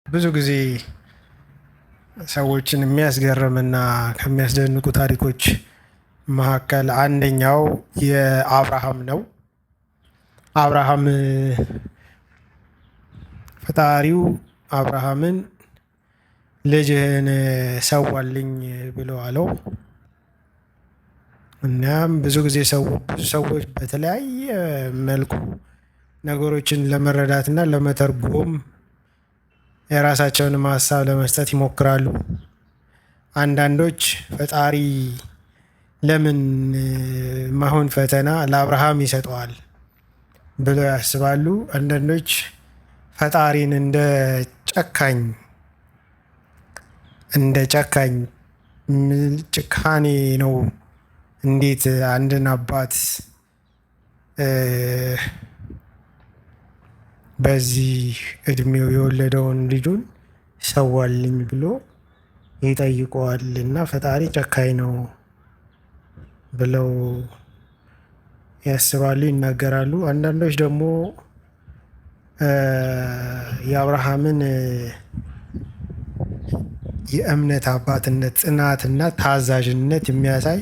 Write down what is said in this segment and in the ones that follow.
ብዙ ጊዜ ሰዎችን የሚያስገርምና ከሚያስደንቁ ታሪኮች መካከል አንደኛው የአብርሃም ነው። አብርሃም ፈጣሪው አብርሃምን ልጅህን ሰዋልኝ ብሎ አለው። እናም ብዙ ጊዜ ብዙ ሰዎች በተለያየ መልኩ ነገሮችን ለመረዳትና ለመተርጎም የራሳቸውንም ሀሳብ ለመስጠት ይሞክራሉ። አንዳንዶች ፈጣሪ ለምን ማይሆን ፈተና ለአብርሃም ይሰጠዋል ብለው ያስባሉ። አንዳንዶች ፈጣሪን እንደ ጨካኝ ጭካኔ ነው። እንዴት አንድን አባት በዚህ እድሜው የወለደውን ልጁን ሰዋልኝ ብሎ ይጠይቀዋል እና ፈጣሪ ጨካኝ ነው ብለው ያስባሉ፣ ይናገራሉ። አንዳንዶች ደግሞ የአብርሃምን የእምነት አባትነት ጽናትና ታዛዥነት የሚያሳይ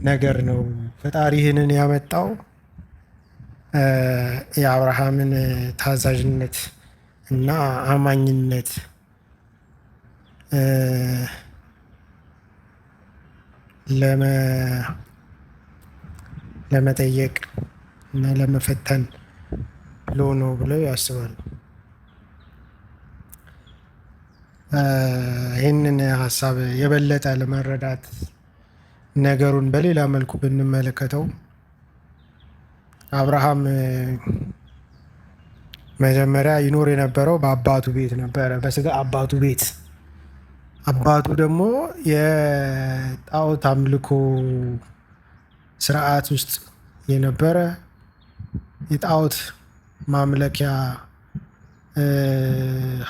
ነገር ነው። ፈጣሪ ይህንን ያመጣው የአብርሃምን ታዛዥነት እና አማኝነት ለመጠየቅ እና ለመፈተን ብሎ ነው ብለው ያስባሉ። ይህንን ሀሳብ የበለጠ ለመረዳት ነገሩን በሌላ መልኩ ብንመለከተው አብርሃም መጀመሪያ ይኖር የነበረው በአባቱ ቤት ነበረ፣ በስጋ አባቱ ቤት። አባቱ ደግሞ የጣዖት አምልኮ ስርዓት ውስጥ የነበረ የጣዖት ማምለኪያ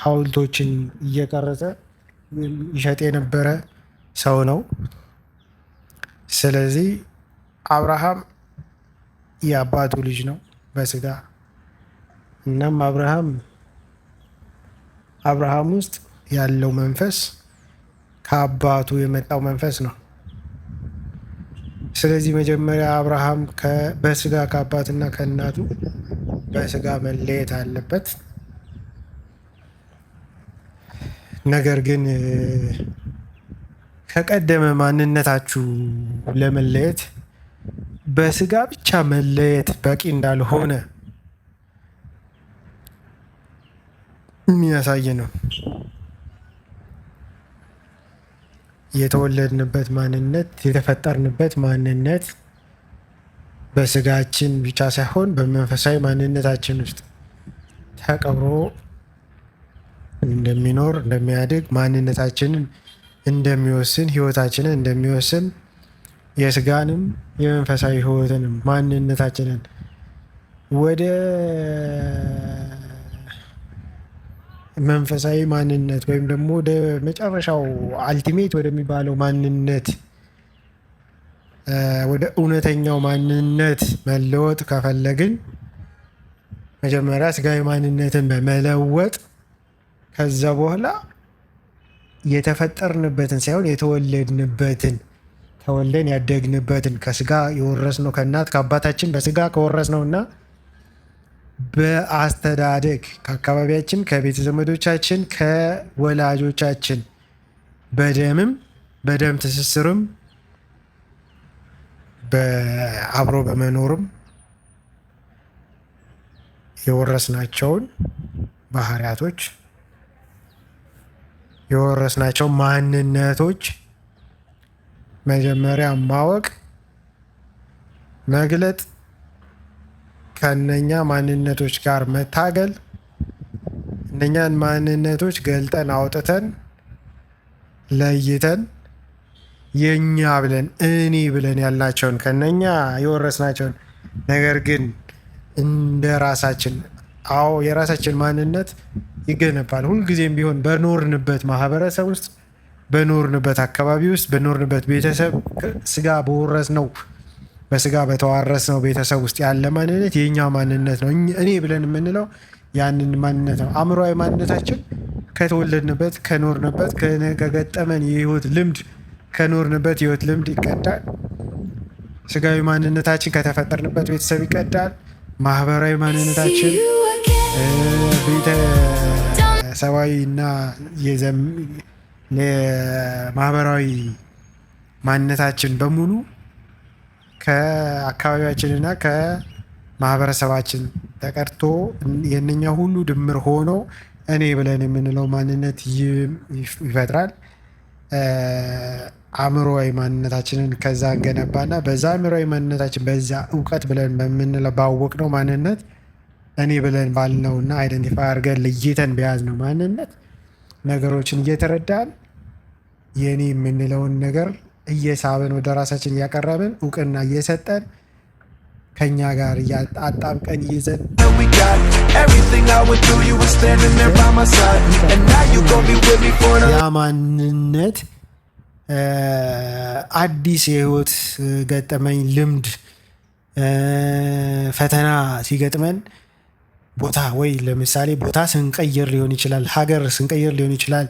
ሐውልቶችን እየቀረጸ ይሸጥ የነበረ ሰው ነው። ስለዚህ አብርሃም የአባቱ ልጅ ነው በስጋ። እናም አብርሃም ውስጥ ያለው መንፈስ ከአባቱ የመጣው መንፈስ ነው። ስለዚህ መጀመሪያ አብርሃም በስጋ ከአባትና ከእናቱ በስጋ መለየት አለበት። ነገር ግን ከቀደመ ማንነታችሁ ለመለየት በስጋ ብቻ መለየት በቂ እንዳልሆነ የሚያሳይ ነው። የተወለድንበት ማንነት፣ የተፈጠርንበት ማንነት በስጋችን ብቻ ሳይሆን በመንፈሳዊ ማንነታችን ውስጥ ተቀብሮ እንደሚኖር እንደሚያድግ ማንነታችንን እንደሚወስን ህይወታችንን እንደሚወስን የስጋንም የመንፈሳዊ ህይወትንም ማንነታችንን ወደ መንፈሳዊ ማንነት ወይም ደግሞ ወደ መጨረሻው አልቲሜት ወደሚባለው ማንነት ወደ እውነተኛው ማንነት መለወጥ ከፈለግን መጀመሪያ ስጋዊ ማንነትን በመለወጥ ከዛ በኋላ የተፈጠርንበትን ሳይሆን የተወለድንበትን ተወልደን ያደግንበትን ከስጋ የወረስነው ከእናት ከአባታችን በስጋ ከወረስነው እና በአስተዳደግ ከአካባቢያችን ከቤተ ዘመዶቻችን ከወላጆቻችን በደም ትስስርም አብሮ በመኖርም የወረስናቸውን ባህሪያቶች የወረስናቸው ማንነቶች መጀመሪያ ማወቅ፣ መግለጥ፣ ከእነኛ ማንነቶች ጋር መታገል፣ እነኛን ማንነቶች ገልጠን አውጥተን ለይተን የኛ ብለን እኔ ብለን ያልናቸውን ከነኛ የወረስናቸውን ነገር ግን እንደ ራሳችን የራሳችን ማንነት ይገነባል። ሁልጊዜም ቢሆን በኖርንበት ማህበረሰብ ውስጥ፣ በኖርንበት አካባቢ ውስጥ፣ በኖርንበት ቤተሰብ ስጋ በስጋ በተዋረስነው ቤተሰብ ውስጥ ያለ ማንነት የኛ ማንነት ነው። እኔ ብለን የምንለው ያንን ማንነት ነው። አእምሯዊ ማንነታችን ከተወለድንበት ከኖርንበት ከገጠመን የህይወት ልምድ ከኖርንበት የህይወት ልምድ ይቀዳል። ስጋዊ ማንነታችን ከተፈጠርንበት ቤተሰብ ይቀዳል። ማህበራዊ ማንነታችን ቤተሰባዊ እና ማህበራዊ ማንነታችን በሙሉ ከአካባቢያችንና ከማህበረሰባችን ተቀድቶ የእነኛ ሁሉ ድምር ሆኖ እኔ ብለን የምንለው ማንነት ይፈጥራል። አእምሮዊ ማንነታችንን ከዛ እንገነባና በዛ አእምሮዊ ማንነታችን በዛ እውቀት ብለን በምንለው ባወቅነው ማንነት እኔ ብለን ባልነውና አይደንቲፋይ አድርገን ለይተን በያዝነው ማንነት ነገሮችን እየተረዳን የኔ የምንለውን ነገር እየሳብን ወደ ራሳችን እያቀረብን እውቅና እየሰጠን ከኛ ጋር አጣብቀን ይዘን ያ ማንነት አዲስ የህይወት ገጠመኝ ልምድ ፈተና ሲገጥመን ቦታ ወይ ለምሳሌ ቦታ ስንቀይር ሊሆን ይችላል፣ ሀገር ስንቀይር ሊሆን ይችላል፣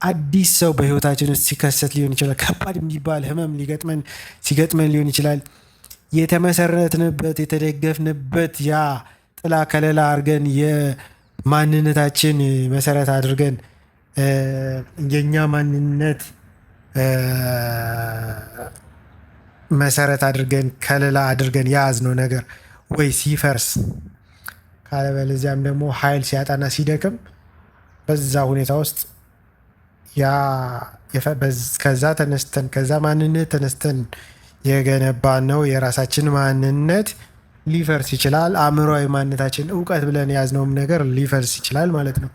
አዲስ ሰው በህይወታችን ውስጥ ሲከሰት ሊሆን ይችላል፣ ከባድ የሚባል ህመም ሲገጥመን ሊሆን ይችላል። የተመሰረትንበት የተደገፍንበት ያ ጥላ ከለላ አድርገን የማንነታችን መሰረት አድርገን የኛ ማንነት መሰረት አድርገን ከለላ አድርገን የያዝነው ነገር ወይ ሲፈርስ ካለበለዚያም ደግሞ ኃይል ሲያጣና ሲደክም በዛ ሁኔታ ውስጥ ከዛ ተነስተን ከዛ ማንነት ተነስተን የገነባነው የራሳችን ማንነት ሊፈርስ ይችላል። አእምሮዊ ማንነታችን እውቀት ብለን የያዝነውም ነገር ሊፈርስ ይችላል ማለት ነው።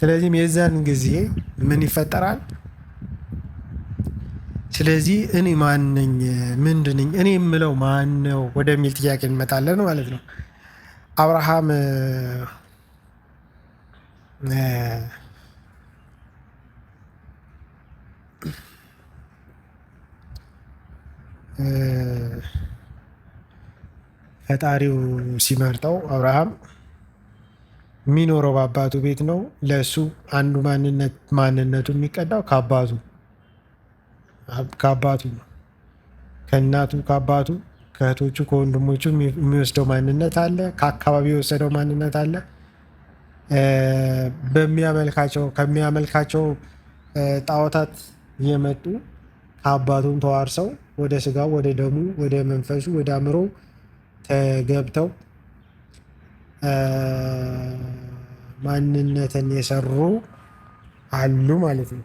ስለዚህም የዛን ጊዜ ምን ይፈጠራል? ስለዚህ እኔ ማን ነኝ? ምንድን ነኝ? እኔ የምለው ማን ነው ወደሚል ጥያቄ እንመጣለን ማለት ነው። አብርሃም ፈጣሪው ሲመርጠው አብርሃም የሚኖረው በአባቱ ቤት ነው። ለእሱ አንዱ ማንነቱ የሚቀዳው ከአባቱ ነው። ከእናቱ ከአባቱ ከእህቶቹ ከወንድሞቹ የሚወስደው ማንነት አለ። ከአካባቢው የወሰደው ማንነት አለ። ከሚያመልካቸው ጣዖታት የመጡ ከአባቱም ተዋርሰው ወደ ስጋው ወደ ደሙ ወደ መንፈሱ ወደ አእምሮ ተገብተው ማንነትን የሰሩ አሉ ማለት ነው።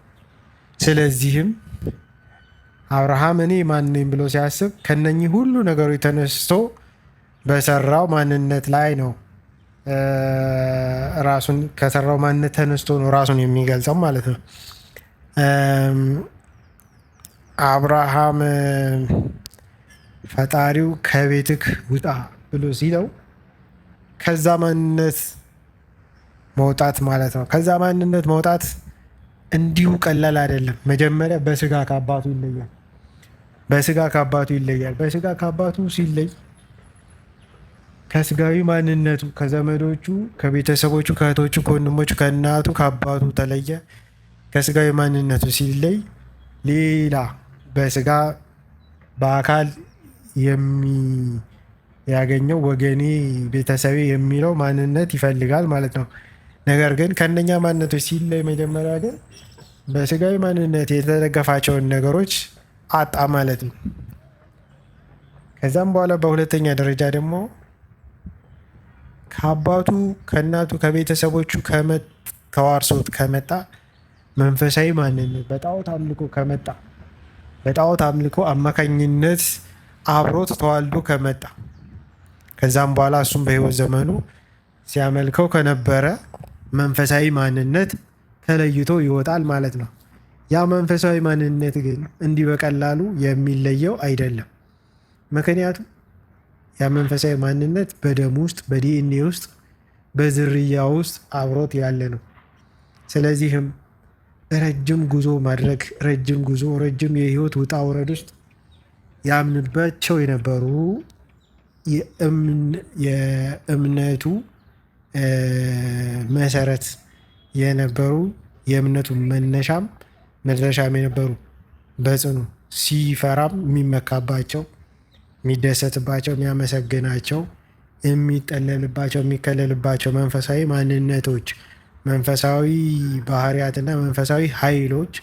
ስለዚህም አብርሃም እኔ ማን ነኝ ብሎ ሲያስብ ከነኚህ ሁሉ ነገሮች ተነስቶ በሰራው ማንነት ላይ ነው። ራሱን ከሰራው ማንነት ተነስቶ ነው ራሱን የሚገልጸው ማለት ነው። አብርሃም ፈጣሪው ከቤትክ ውጣ ብሎ ሲለው ከዛ ማንነት መውጣት ማለት ነው። ከዛ ማንነት መውጣት እንዲሁ ቀላል አይደለም። መጀመሪያ በስጋ ከአባቱ ይለያል። በስጋ ከአባቱ ሲለይ ከስጋዊ ማንነቱ ከዘመዶቹ፣ ከቤተሰቦቹ፣ ከእህቶቹ፣ ከወንድሞቹ፣ ከእናቱ፣ ከአባቱ ተለየ። ከስጋዊ ማንነቱ ሲለይ ሌላ በስጋ በአካል የሚያገኘው ወገኔ ቤተሰቤ የሚለው ማንነት ይፈልጋል ማለት ነው። ነገር ግን ከእነኛ ማንነቶች ሲለይ መጀመሪያ ግን በስጋዊ ማንነት የተደገፋቸውን ነገሮች አጣ ማለት ነው። ከዛም በኋላ በሁለተኛ ደረጃ ደግሞ ከአባቱ ከእናቱ ከቤተሰቦቹ ተዋርሶት ከመጣ መንፈሳዊ ማንነት በጣዖት አምልኮ ከመጣ በጣዖት አምልኮ አማካኝነት አብሮት ተዋልዶ ከመጣ ከዛም በኋላ እሱም በህይወት ዘመኑ ሲያመልከው ከነበረ መንፈሳዊ ማንነት ተለይቶ ይወጣል ማለት ነው። ያ መንፈሳዊ ማንነት ግን እንዲህ በቀላሉ የሚለየው አይደለም። ምክንያቱም ያ መንፈሳዊ ማንነት በደም ውስጥ በዲኤንኤ ውስጥ በዝርያ ውስጥ አብሮት ያለ ነው። ስለዚህም ረጅም ጉዞ ማድረግ ረጅም የህይወት ውጣ ውረድ ውስጥ ያምንባቸው የነበሩ የእምነቱ መሰረት የነበሩ የእምነቱ መነሻም መድረሻም የነበሩ በጽኑ ሲፈራም የሚመካባቸው፣ የሚደሰትባቸው፣ የሚያመሰግናቸው፣ የሚጠለልባቸው፣ የሚከለልባቸው መንፈሳዊ ማንነቶች፣ መንፈሳዊ ባህሪያትና መንፈሳዊ ኃይሎች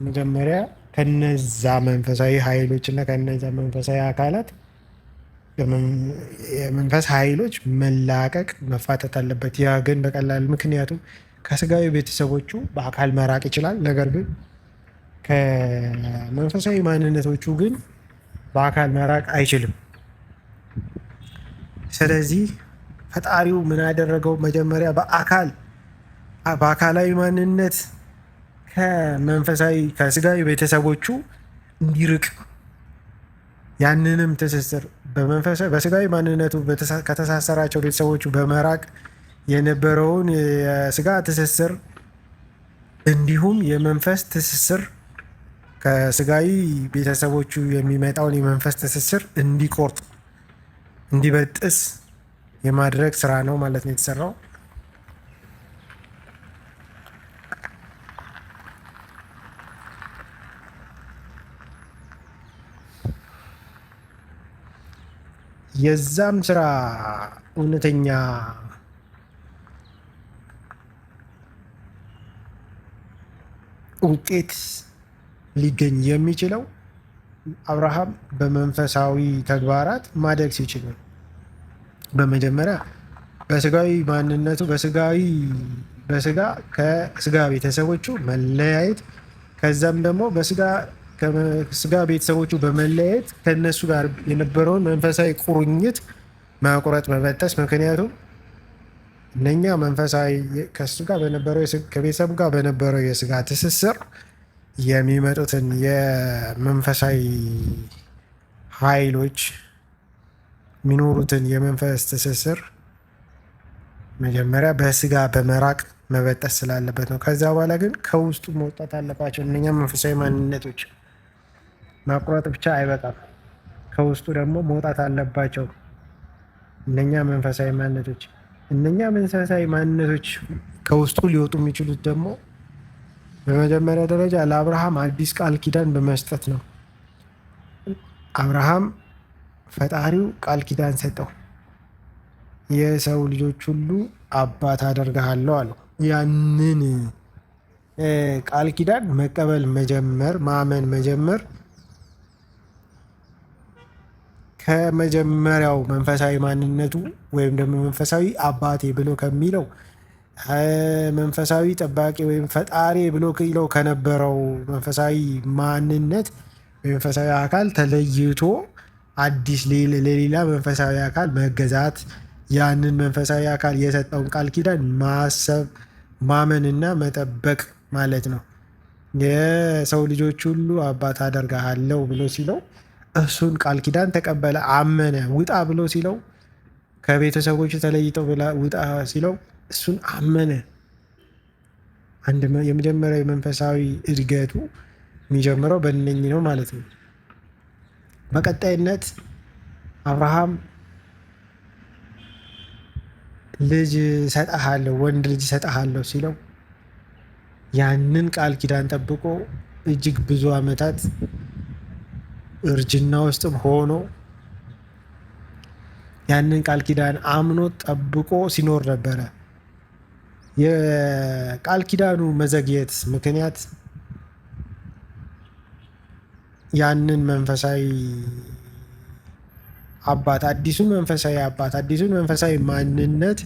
መጀመሪያ ከነዛ መንፈሳዊ ኃይሎች እና ከነዛ መንፈሳዊ አካላት የመንፈስ ኃይሎች መላቀቅ መፋጠት አለበት። ያ ግን በቀላል ምክንያቱም ከስጋዊ ቤተሰቦቹ በአካል መራቅ ይችላል። ነገር ግን ከመንፈሳዊ ማንነቶቹ ግን በአካል መራቅ አይችልም። ስለዚህ ፈጣሪው ምን ያደረገው መጀመሪያ በአካላዊ ማንነት ከስጋዊ ቤተሰቦቹ እንዲርቅ ያንንም ትስስር በስጋዊ ማንነቱ ከተሳሰራቸው ቤተሰቦቹ በመራቅ የነበረውን የስጋ ትስስር እንዲሁም የመንፈስ ትስስር ከስጋዊ ቤተሰቦቹ የሚመጣውን የመንፈስ ትስስር እንዲቆርጥ እንዲበጥስ የማድረግ ስራ ነው ማለት ነው የተሰራው። የዛም ስራ እውነተኛ ውጤት ሊገኝ የሚችለው አብርሃም በመንፈሳዊ ተግባራት ማደግ ሲችል ነው። በመጀመሪያ በስጋዊ ማንነቱ በስጋ ከስጋ ቤተሰቦቹ መለያየት፣ ከዛም ደግሞ ከስጋ ቤተሰቦቹ በመለያየት ከነሱ ጋር የነበረውን መንፈሳዊ ቁርኝት መቁረጥ፣ መበጠስ። ምክንያቱም እነኛ መንፈሳዊ ከቤተሰቡ ጋር በነበረው የስጋ ትስስር የሚመጡትን የመንፈሳዊ ኃይሎች የሚኖሩትን የመንፈስ ትስስር መጀመሪያ በስጋ በመራቅ መበጠስ ስላለበት ነው። ከዛ በኋላ ግን ከውስጡ መውጣት አለባቸው። እነኛ መንፈሳዊ ማንነቶች ማቁረጥ ብቻ አይበቃም፣ ከውስጡ ደግሞ መውጣት አለባቸው። እነኛ መንፈሳዊ ማንነቶች ከውስጡ ሊወጡ የሚችሉት ደግሞ በመጀመሪያ ደረጃ ለአብርሃም አዲስ ቃል ኪዳን በመስጠት ነው። አብርሃም ፈጣሪው ቃል ኪዳን ሰጠው። የሰው ልጆች ሁሉ አባት አደርግሃለሁ አለው። ያንን ቃል ኪዳን መቀበል መጀመር፣ ማመን መጀመር ከመጀመሪያው መንፈሳዊ ማንነቱ ወይም ደግሞ መንፈሳዊ አባቴ ብሎ ከሚለው መንፈሳዊ ጠባቂ ወይም ፈጣሪ ብሎ ይለው ከነበረው መንፈሳዊ ማንነት መንፈሳዊ አካል ተለይቶ አዲስ ለሌላ መንፈሳዊ አካል መገዛት፣ ያንን መንፈሳዊ አካል የሰጠውን ቃል ኪዳን ማሰብ፣ ማመንና መጠበቅ ማለት ነው። የሰው ልጆች ሁሉ አባት አደርግሃለሁ ብሎ ሲለው እሱን ቃል ኪዳን ተቀበለ፣ አመነ። ውጣ ብሎ ሲለው ከቤተሰቦቹ ተለይተው ውጣ ሲለው እሱን አመነ። የመጀመሪያው የመንፈሳዊ እድገቱ የሚጀምረው በእነኚህ ነው ማለት ነው። በቀጣይነት አብርሃም ልጅ ሰጠሃለሁ፣ ወንድ ልጅ ሰጠሃለሁ ሲለው ያንን ቃል ኪዳን ጠብቆ እጅግ ብዙ ዓመታት እርጅና ውስጥም ሆኖ ያንን ቃል ኪዳን አምኖ ጠብቆ ሲኖር ነበረ። የቃል ኪዳኑ መዘግየት ምክንያት ያንን መንፈሳዊ አባት አዲሱን መንፈሳዊ ማንነት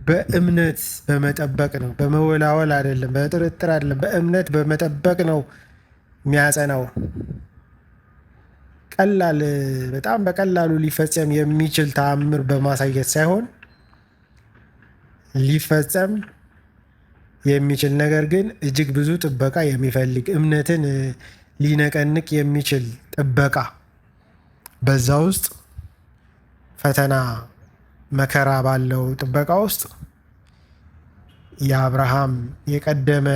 በእምነት በመጠበቅ ነው። በመወላወል አይደለም፣ በጥርጥር አይደለም፣ በእምነት በመጠበቅ ነው የሚያጸናው። በጣም በቀላሉ ሊፈጸም የሚችል ተአምር በማሳየት ሳይሆን ሊፈጸም የሚችል ነገር ግን እጅግ ብዙ ጥበቃ የሚፈልግ እምነትን ሊነቀንቅ የሚችል ጥበቃ፣ በዛ ውስጥ ፈተና መከራ ባለው ጥበቃ ውስጥ የአብርሃም የቀደመ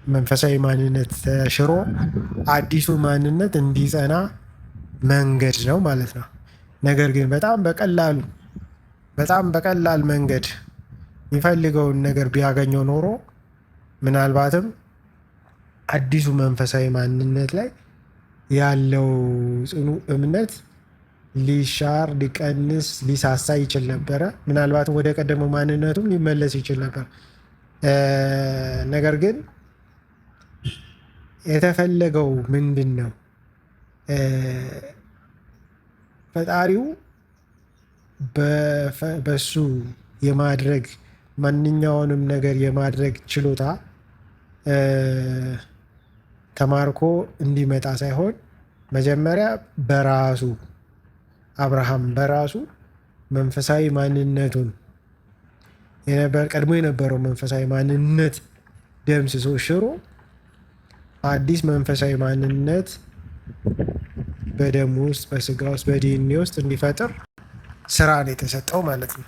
መንፈሳዊ ማንነት ተሽሮ አዲሱ ማንነት እንዲጸና መንገድ ነው ማለት ነው። ነገር ግን በጣም በቀላል መንገድ የሚፈልገውን ነገር ቢያገኘው ኖሮ ምናልባትም አዲሱ መንፈሳዊ ማንነት ላይ ያለው ጽኑ እምነት ሊሻር፣ ሊቀንስ፣ ሊሳሳ ይችል ነበረ። ምናልባትም ወደ ቀደመው ማንነቱም ሊመለስ ይችል ነበር። ነገር ግን የተፈለገው ምንድን ነው? ፈጣሪው በሱ የማድረግ ማንኛውንም ነገር የማድረግ ችሎታ ተማርኮ እንዲመጣ ሳይሆን መጀመሪያ በራሱ አብርሃም በራሱ መንፈሳዊ ማንነቱን ቀድሞ የነበረው መንፈሳዊ ማንነት ደምስሶ ሽሮ አዲስ መንፈሳዊ ማንነት በደሙ ውስጥ፣ በስጋ ውስጥ፣ በዲኤንኤ ውስጥ እንዲፈጥር ስራ ነው የተሰጠው ማለት ነው።